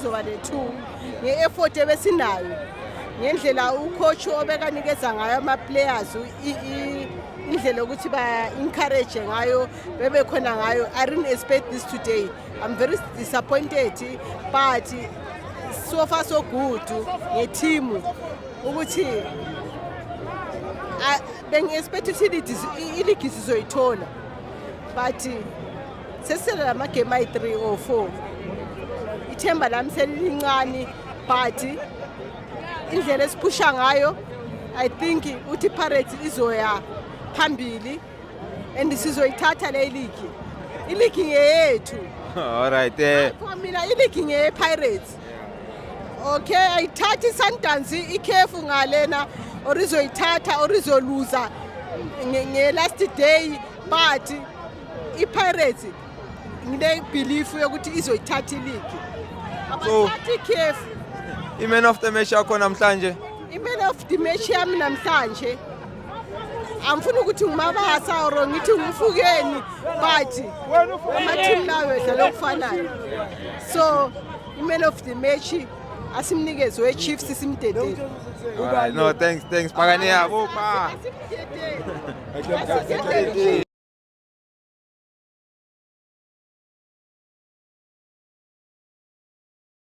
Zoba le-2 nge-effort ebesinayo ngendlela ucoach obekanikeza ngayo ama-players indlela ukuthi ba-encourage ngayo bebe khona ngayo. I didn't expect this today. I'm very disappointed, but so far so good nge-team ukuthi bengi-expect ukuthi iligi sizoyithola, but sesisele lamagame ayi-3 or 4 ithemba lami selilincane, but indlela esiphusha ngayo I think uthi Pirates izoya phambili and sizoyithatha le ligi. Iligi ngeyethu. All right. For mina iligi ngeye-Pirates. Okay, ayithathi Sundowns ikhefu ngalena or izoyithatha or izoluza nge-last day, but i-Pirates ngine belief yokuthi izoyithatha iligi. Abathathi ikhefu. I-man of the match yakho namhlanje? I-man of the match yami namhlanje amfuna ukuthi ngimabasa or ngithi ngimfukeni, but ama-team lawo edlala okufanayo. So i-man of the match asimnikeze we-Chiefs simdedele. All right, no, thanks. Pakani yabo pa.